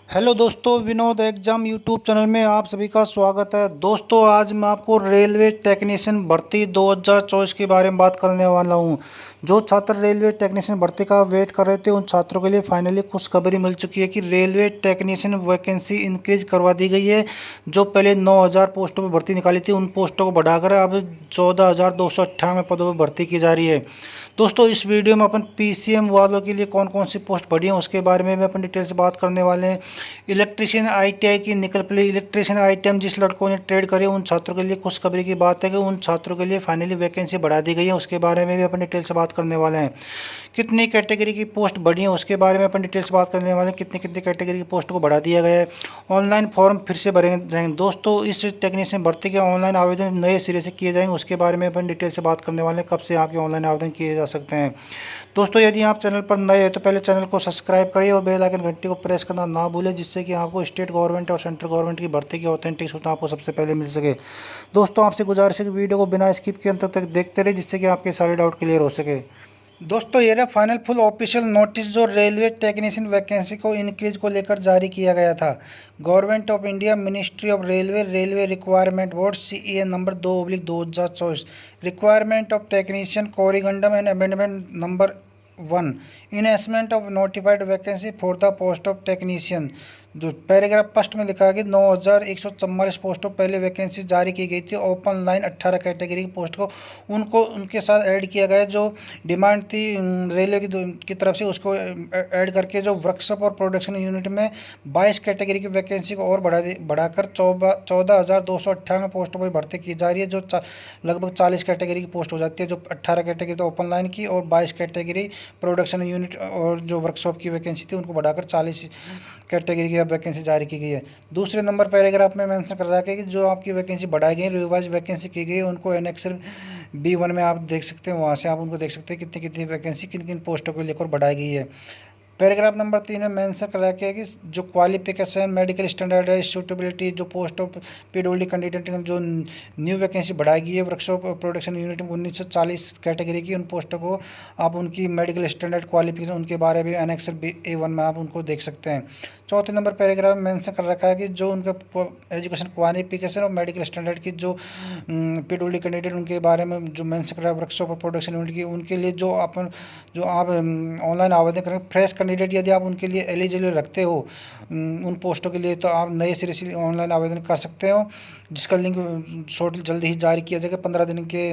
Hello दोस्तों, Vinod exam YouTube channel में आप सभी का स्वागत है। दोस्तों, आज मैं आपको रेलवे टेक्नीशियन भर्ती 2024 के बारे में बात करने वाला हूं। जो छात्र रेलवे टेक्नीशियन भर्ती का वेट कर रहे थे, उन छात्रों के लिए फाइनली खुशखबरी मिल चुकी है कि रेलवे टेक्नीशियन वैकेंसी इंक्रीज करवा दी गई है। जो पहले 9,000 पोस्टों पर भर्ती निकाली थी, उन पोस्टों को बढ़ाकर अब 14,298 पदों पर भर्ती की जा रही है। दोस्तों, इस वीडियो में अपन पीसीएम वालों के लिए कौन कौन सी पोस्ट बढ़ी हैं उसके बारे में अपन डिटेल से बात करने वाले हैं। इलेक्ट्रीशियन आईटीआई की निकल पड़ी। इलेक्ट्रीशियन आईटीआई जिस लड़कों ने ट्रेड करे, उन छात्रों के लिए खुशखबरी की बात है कि उन छात्रों के लिए फाइनली वैकेंसी बढ़ा दी गई है। उसके बारे में भी अपन डिटेल से बात करने वाले हैं। कितनी कैटेगरी की पोस्ट बढ़ी है उसके बारे में अपन डिटेल से बात करने वाले हैं। कितनी कितनी कैटेगरी की पोस्ट को बढ़ा दिया गया है। ऑनलाइन फॉर्म फिर से भरे जाएंगे। दोस्तों, इस टेक्नीशियन भर्ती के ऑनलाइन आवेदन नए सिरे से किए जाएंगे, उसके बारे में अपन डिटेल से बात करने वाले हैं। कब से आपके ऑनलाइन आवेदन किए जा सकते हैं। दोस्तों, यदि आप चैनल पर नए हैं तो पहले चैनल को सब्सक्राइब करिए और बेल आइकन घंटी को प्रेस करना ना भूलें, जिससे कि आपको स्टेट गवर्नमेंट और सेंट्रल गवर्नमेंट की भर्ती की ऑथेंटिक सूचना आपको सबसे पहले मिल सके। दोस्तों, आपसे गुजारिश है कि वीडियो को बिना स्किप के अंत तक देखते रहे, जिससे कि आपके सारे डाउट क्लियर हो सके। दोस्तों, ये रहा फाइनल फुल ऑफिशियल नोटिस जो रेलवे टेक्नीशियन वैकेंसी को इंक्रीज को लेकर जारी किया गया था। Government of India, ministry of railway, railway requirement board, CEA number 2/2024, requirement of technician corrigendum and amendment number 1, enhancement of notified vacancy for the post of technician. Paragraph first में लिखा है कि 9,144 पोस्टों पहले वैकेंसी जारी की गई थी। ओपन लाइन 18 कैटेगरी की पोस्ट को उनको उनके साथ ऐड किया गया। जो डिमांड थी रेलवे की तरफ से, उसको ऐड करके जो वर्कशॉप और प्रोडक्शन यूनिट में 22 कैटेगरी की वैकेंसी को और बढ़ाकर 14,298 पोस्टों पर भर्ती की जा रही है। जो लगभग 40 कैटेगरी की पोस्ट हो जाती है। जो 18 कैटेगरी तो ओपन लाइन की और 22 कैटेगरी प्रोडक्शन यूनिट और जो वर्कशॉप की वैकेंसी थी, उनको बढ़ाकर 40 कैटेगरी की वैकेंसी जारी की गई है। दूसरे नंबर पैराग्राफ में मेंशन कर रहा है कि जो आपकी वैकेंसी बढ़ाई गई, रिवाइज वैकेंसी की गई, उनको एनेक्सर B1 में आप देख सकते हैं। वहाँ से आप उनको देख सकते हैं कितनी कितनी वैकेंसी किन किन पोस्टों को लेकर बढ़ाई गई है। पैराग्राफ नंबर 3 में मेंशन कर रखा है कि जो क्वालिफिकेशन, मेडिकल स्टैंडर्ड है, सूटेबिलिटी, जो पोस्ट ऑफ पीडब्ल्यूडी कैंडिडेट जो न्यू वैकेंसी बढ़ाई गई है वर्कशॉप प्रोडक्शन यूनिट में 1940 कैटेगरी की, उन पोस्टों को आप उनकी मेडिकल स्टैंडर्ड क्वालिफिकेशन उनके बारे में एनेक्सर A1 में आप उनको देख सकते हैं। चौथे नंबर पैराग्राफ में मेंशन कर रखा है कि जो उनका एजुकेशन क्वालिफिकेशन और मेडिकल स्टैंडर्ड की जो पीडब्ल्यूडी कैंडिडेट उनके बारे में जो मेंशन कर रहा है वर्कशॉप और प्रोडक्शन यूनिट की, उनके लिए जो आप ऑनलाइन आवेदन करें, फ्रेश कैंडिडेट यदि आप उनके लिए एलिजिबल रखते हो उन पोस्टों के लिए, तो आप नए सिरे से ऑनलाइन आवेदन कर सकते हो, जिसका लिंक शॉर्ट जल्दी ही जारी किया जाएगा। 15 दिन के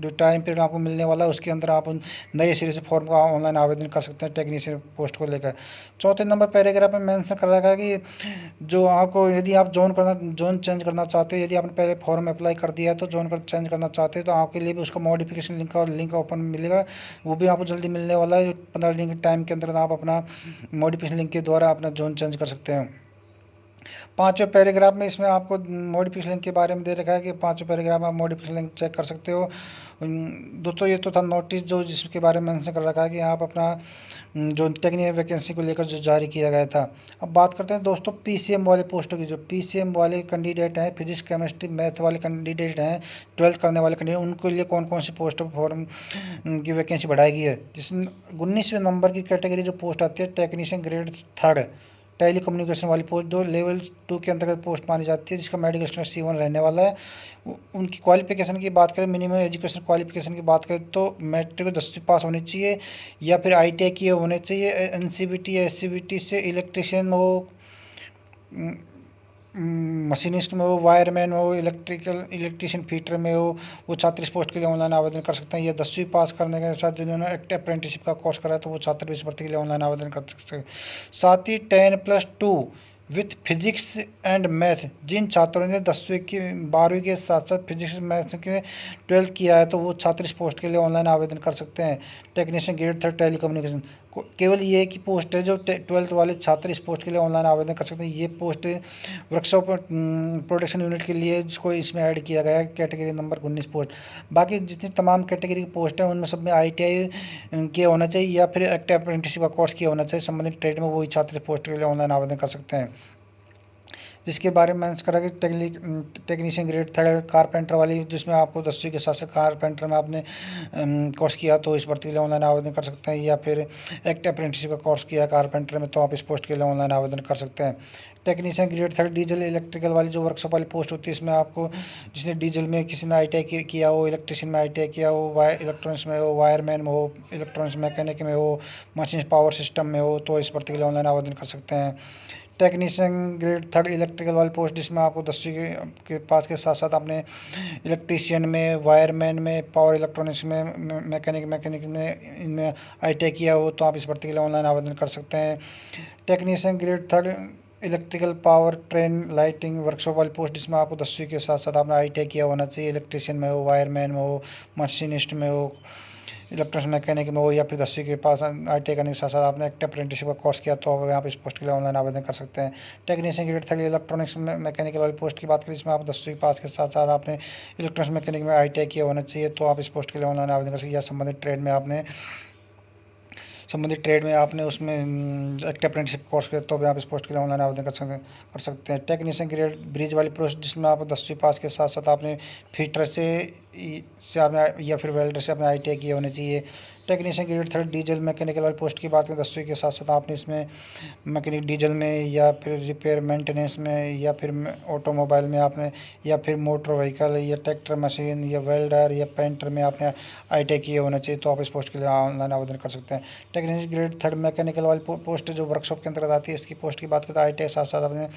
जो टाइम पीरियड आपको मिलने वाला है, उसके अंदर आप उन नए सिरे से फॉर्म का ऑनलाइन आवेदन कर सकते हैं टेक्नीशियन पोस्ट को लेकर। चौथे नंबर पैराग्राफ में मेंशन कर रखा है कि जो आपको यदि आप जोन चेंज करना चाहते हो, यदि आपने पहले फॉर्म अप्लाई कर दिया है तो जोन चेंज करना चाहते हो, तो आपके लिए भी उसका मॉडिफिकेशन लिंक ओपन मिलेगा। वो भी आपको जल्दी मिलने वाला है। 15 दिन के टाइम के अंदर आप अपना मॉडिफिकेशन लिंक के द्वारा अपना जोन चेंज कर सकते हैं। पांचवें पैराग्राफ में इसमें आपको मॉडिफिकेशन लिंक के बारे में दे रखा है कि पांचवें पैराग्राफ में आप मॉडिफिकेशन लिंक चेक कर सकते हो। दोस्तों, ये तो था नोटिस जो जिसके बारे में मेंशन कर रखा है कि आप अपना जो टेक्निकल वैकेंसी को लेकर जो जारी किया गया था। अब बात करते हैं दोस्तों पीसीएम वाले पोस्टों की। जो पीसीएम वाले कैंडिडेट हैं, फिजिक्स केमिस्ट्री मैथ वाले कैंडिडेट हैं, 12th करने वाले कैंडिडेट, उनके लिए कौन कौन सी पोस्टों फॉर्म की वैकेंसी बढ़ाई गई है। जिसमें 19वें नंबर की कैटेगरी जो पोस्ट आती है, टेक्नीशियन ग्रेड 3 टेली कम्युनिकेशन वाली पोस्ट, जो लेवल 2 के अंतर्गत पोस्ट मानी जाती है, जिसका मेडिकल स्टैंडर्ड C1 रहने वाला है। उनकी क्वालिफिकेशन की बात करें, मिनिमम एजुकेशन क्वालिफिकेशन की बात करें तो मैट्रिक 10वीं पास होनी चाहिए या फिर ITI किए होने चाहिए। NCVT या SCVT से इलेक्ट्रिशियन हो, मशीनिस्ट में हो, वायरमैन हो, इलेक्ट्रिशियन फीटर में हो, वो छात्र इस पोस्ट के लिए ऑनलाइन आवेदन कर सकते हैं। या 10वीं पास करने के साथ जिन्होंने अप्रेंटिसशिप का कोर्स करा है, तो वो छात्र भी इस भर्ती के लिए ऑनलाइन आवेदन कर सकते हैं। साथ ही 10+2 विथ फिजिक्स एंड मैथ, जिन छात्रों ने 10वीं की 12वीं के साथ साथ फिजिक्स मैथ के 12th किया है, तो वो छात्र इस पोस्ट के लिए ऑनलाइन आवेदन कर सकते हैं। टेक्नीशियन ग्रेड 3 टेली कम्युनिकेशन, केवल ये एक ही पोस्ट है जो 12th वाले छात्र इस पोस्ट के लिए ऑनलाइन आवेदन कर सकते हैं। ये पोस्ट वर्कशॉप प्रोडक्शन यूनिट के लिए जिसको इसमें ऐड किया गया है, कैटेगरी नंबर 19 पोस्ट। बाकी जितनी तमाम कैटेगरी की पोस्ट है, उनमें सब में ITI किया होना चाहिए या फिर एक्टिव अप्रेंटिसशिप का कोर्स किया होना चाहिए संबंधित ट्रेड में, वही छात्र पोस्ट के लिए ऑनलाइन आवेदन कर सकते हैं। जिसके बारे में मैंने करा कि टेक्नीशियन ग्रेड 3 कारपेंटर वाली, जिसमें आपको 10वीं के साथ साथ कारपेंटर में आपने कोर्स किया तो इस भर्ती के लिए ऑनलाइन आवेदन कर सकते हैं, या फिर एक्ट अप्रेंटिसशिप का कोर्स किया कारपेंटर में तो आप इस पोस्ट के लिए ऑनलाइन आवेदन कर सकते हैं। टेक्नीशियन ग्रेड 3 डीजल इलेक्ट्रिकल वाली जो वर्कशॉप वाली पोस्ट होती है, इसमें आपको जिसने डीजल में किसी ने ITI किया हो, इलेक्ट्रिशियन में ITI किया हो, इलेक्ट्रॉनिक्स में हो, वायरमैन में हो, इलेक्ट्रॉनिक्स मैकेनिक में हो, मशीन पावर सिस्टम में हो तो इस भर्ती के लिए ऑनलाइन आवेदन कर सकते हैं। टेक्नीशियन ग्रेड 3 इलेक्ट्रिकल वाली पोस्ट, जिसमें आपको 10वीं के पास के साथ साथ आपने इलेक्ट्रीशियन में, वायरमैन में, पावर इलेक्ट्रॉनिक्स में, मैकेनिक में इनमें ITI किया हो तो आप इस भर्ती के लिए ऑनलाइन आवेदन कर सकते हैं। Technician grade 3 electrical power train lighting workshop वाली पोस्ट, जिसमें आपको 10वीं के साथ साथ आपने ITI किया होना चाहिए, इलेक्ट्रीशियन में हो, वायरमैन में हो, मशीनिस्ट में हो, इलेक्ट्रॉनिक्स मैकेनिक में हो, या फिर 10वीं के पास ITI करने के साथ साथ आपने एक्ट अप्रेंटिसशिप का कोर्स किया तो आप यहाँ पे इस पोस्ट के लिए ऑनलाइन आवेदन कर सकते हैं। टेक्नीशियन ग्रेड 3 इलेक्ट्रॉनिक्स मैकेनिकल वाली पोस्ट की बात करें, इसमें आप 10वीं पास के साथ साथ आपने इलेक्ट्रॉनिक्स मैकेनिक में ITI किया होना चाहिए तो आप इस पोस्ट के लिए ऑनलाइन आवेदन कर सकते हैं, या संबंधित ट्रेड में आपने उसमें एक्ट अप्रेंटिसशिप कोर्स किया तो भी आप इस पोस्ट के लिए ऑनलाइन आवेदन कर सकते हैं। टेक्नीशियन ग्रेड ब्रिज वाली पोस्ट, जिसमें आप 10वीं पास के साथ साथ आपने फिटर से आपने या फिर वेल्डर से आपने ITI किए होने चाहिए। टेक्नीशियन ग्रेड 3 डीजल मैकेनिकल वाली पोस्ट की बात करें, 10वीं के साथ साथ आपने इसमें मैकेनिक डीजल में, या फिर रिपेयर मेंटेनेंस में, या फिर ऑटोमोबाइल में आपने, या फिर मोटर व्हीकल या ट्रैक्टर मशीन या वेल्डर या पेंटर में आपने ITI किए होना चाहिए तो आप इस पोस्ट के लिए ऑनलाइन आवेदन कर सकते हैं। टेक्नीशियन ग्रेड 3 मैकेनिकल वाली पोस्ट जो वर्कशॉप के अंतर्गत आती है, इसकी पोस्ट की बात करें तो ITI साथ साथ अपने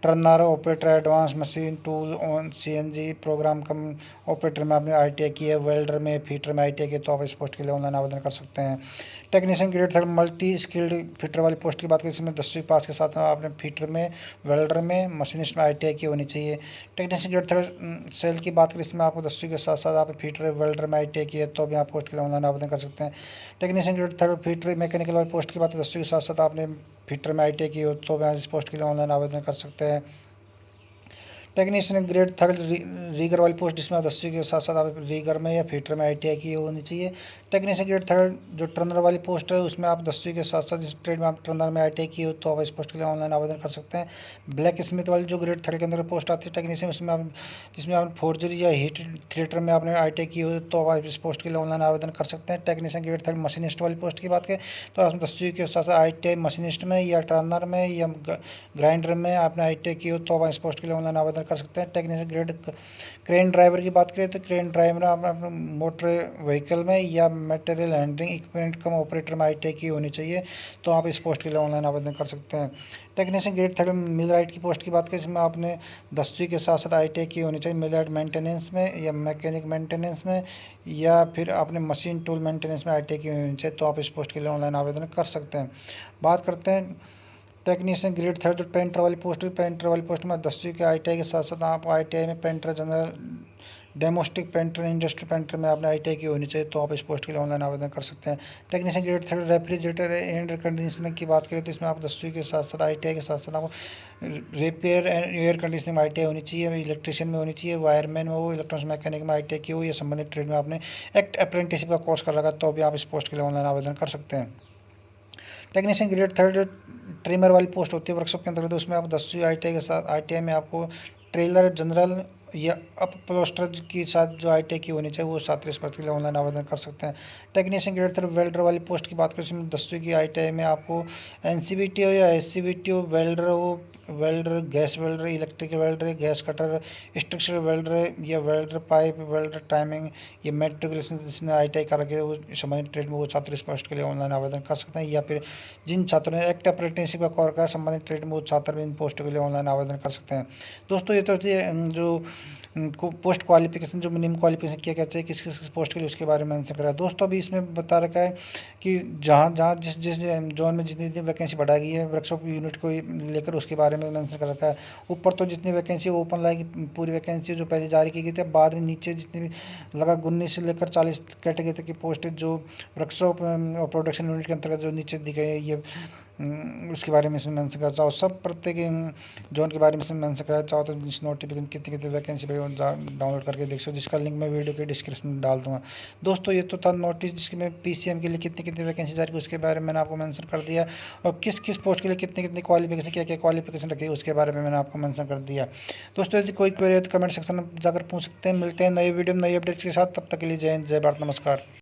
turner operator, advance machine tool on CNG programme cum operator में आपने ITI किया है, वेल्डर में, फीटर में ITI किया तो आप इस पोस्ट के लिए ऑनलाइन आवेदन कर सकते हैं। Technician grade 3 multi skilled fitter वाली पोस्ट की बात करें, इसमें 10वीं पास के साथ आपने फीटर में, वेल्डर में, मशीनिस्ट में ITI की होनी चाहिए। टेक्नीशियन ग्रेड 3 सेल की बात करें, इसमें आपको 10वीं के साथ साथ आप फीटर, वेल्डर में ITI की है तो भी आप पोस्ट के लिए ऑनलाइन आवेदन कर सकते हैं। टेक्नीशियन ग्रेड 3 फीटर मैकेनिकल वाली पोस्ट की बात करें, 10वीं के साथ साथ आपने फीटर में ITI की हो तो भी आप इस पोस्ट के लिए ऑनलाइन आवेदन कर सकते हैं। टेक्नीशियन ग्रेड 3 रीगर वाली पोस्ट, जिसमें 10वीं के साथ साथ आप रीगर में या फीटर में ITI की होनी चाहिए। टेक्नीशियन ग्रेड 3 जो टर्नर वाली पोस्ट है, उसमें आप 10वीं के साथ साथ जिस ट्रेड में आप टर्नर में ITI की हो तो आप इस पोस्ट के लिए ऑनलाइन आवेदन कर सकते हैं। ब्लैक स्मिथ वाली जो ग्रेड 3 के अंदर पोस्ट आती है टेक्नीशियन, उसमें आप जिसमें आप फोर्जरी या हीट थिएटर में आपने ITI की हो तो आप इस पोस्ट के लिए ऑनलाइन आवेदन कर सकते हैं। टेक्नीशियन ग्रेड 3 मशीनिस्ट वाली पोस्ट की बात करें तो आप 10वीं के साथ साथ ITI मशीनिस्ट में या टर्नर में या ग्राइंडर में आपने ITI की हो तो आप इस पोस्ट के लिए ऑनलाइन आवेदन कर सकते हैं। टेक्नीशियन ग्रेड क्रेन ड्राइवर की बात करें तो क्रेन ड्राइवर अपने मोटर व्हीकल में या मटेरियल हैंडलिंग इक्विपमेंट कम ऑपरेटर में ITI की होनी चाहिए तो आप इस पोस्ट के लिए ऑनलाइन आवेदन कर सकते हैं। टेक्नीशियन ग्रेड 3 मिल राइट की पोस्ट की बात करें, इसमें आपने 10वीं के साथ साथ ITI की होनी चाहिए मिल राइट मेंटेनेंस में या मैकेनिक मेंटेनेंस में, या फिर आपने मशीन टूल मेंटेनेंस में ITI की होनी चाहिए तो आप इस पोस्ट के लिए ऑनलाइन आवेदन कर सकते हैं। बात करते हैं टेक्नीशियन ग्रेड 3 जो पेंटर वाली पोस्ट है, पेंटर वाली पोस्ट में 10वीं के ITI के साथ साथ आप ITI में painter general, domestic painter, industrial painter में आपने ITI की होनी चाहिए तो आप इस पोस्ट के लिए ऑनलाइन आवेदन कर सकते हैं। Technician grade 3 refrigerator and air conditioner की बात करें तो इसमें आप 10वीं के साथ साथ ITI के साथ साथ आपको रिपेयर एंड एयर कंडीशनिंग में ITI होनी चाहिए, इलेक्ट्रीशियन में होनी चाहिए, वायरमैन में हो, इलेक्ट्रॉनिक्स मैकेनिक में ITI की हो, या संबंधित ट्रेड में आपने एक्ट अप्रेंटिसशिप का कोर्स कर रखा तो भी आप इस पोस्ट के लिए ऑनलाइन आवेदन कर सकते हैं। टेक्नीशियन ग्रेड 3 जो ट्रिमर वाली पोस्ट होती है वर्कशॉप के अंतर्गत, उसमें आप 10वीं ITI के साथ ITI में आपको ट्रेलर जनरल या अप प्लास्टर के साथ जो ITI की होनी चाहिए वो छात्र इस पद के लिए ऑनलाइन आवेदन कर सकते हैं। टेक्नीशियन ग्रेड 3 वेल्डर वाली पोस्ट की बात करें, इसमें 10वीं की ITI में आपको NCVT हो या SCVT हो, वेल्डर हो, welder, gas welder, electric welder, gas cutter, structural welder या वेल्डर पाइप, वेल्डर टाइमिंग या मेट्रिकुलेशन जिसने ITI कर रखे वो संबंधित ट्रेड में वो छात्र इस पोस्ट के लिए ऑनलाइन आवेदन कर सकते हैं, या फिर जिन छात्रों ने एक्ट अप्रेंटिसशिप का कोर्स का संबंधित ट्रेड में वो छात्र भी इन पोस्टों के लिए ऑनलाइन आवेदन कर सकते हैं। दोस्तों ये तो जो पोस्ट क्वालिफिकेशन जो मिनिमम क्वालिफिकेशन क्या कहते हैं किस किस पोस्ट के लिए उसके बारे में मेंशन करा है। दोस्तों अभी इसमें बता रखा है कि जहाँ जहाँ जिस जिस जोन में जितनी जितनी वैकेंसी बढ़ाई गई है वर्कशॉप यूनिट को लेकर उसके बारे में मेंशन कर रखा है। ऊपर तो जितनी वैकेंसी ओपन लाएगी पूरी वैकेंसी जो पहले जारी की गई थी, बाद में नीचे जितनी भी लगा 19 से लेकर 40 कैटेगरी तक की पोस्ट जो वर्कशॉप और प्रोडक्शन यूनिट के अंतर्गत जो नीचे दी गई है ये उसके बारे में इसमें मेंशन करना चाहो, सब प्रत्येक जोन के बारे में इसमें मेंशन करना चाहो तो इस नोटिफिकेशन कितनी कितनी वैकेंसी डाउनलोड करके देख सकते हो, जिसका लिंक मैं वीडियो के डिस्क्रिप्शन में डाल दूँगा। दोस्तों ये तो था नोटिस जिसके में PCM के लिए कितनी कितनी वैकेंसी जारी की उसके बारे में मैंने आपको मेंशन कर दिया, और किस किस पोस्ट के लिए कितनी कितनी क्वालिफिकेशन, क्या क्या क्वालिफिकेशन रखी है उसके बारे में मैंने आपको मेंशन कर दिया। दोस्तों यदि कोई क्वेरी है तो कमेंट सेक्शन में जाकर पूछ सकते हैं। मिलते हैं नई वीडियो में नई अपडेट के साथ, तब तक के लिए जय हिंद, जय भारत, नमस्कार।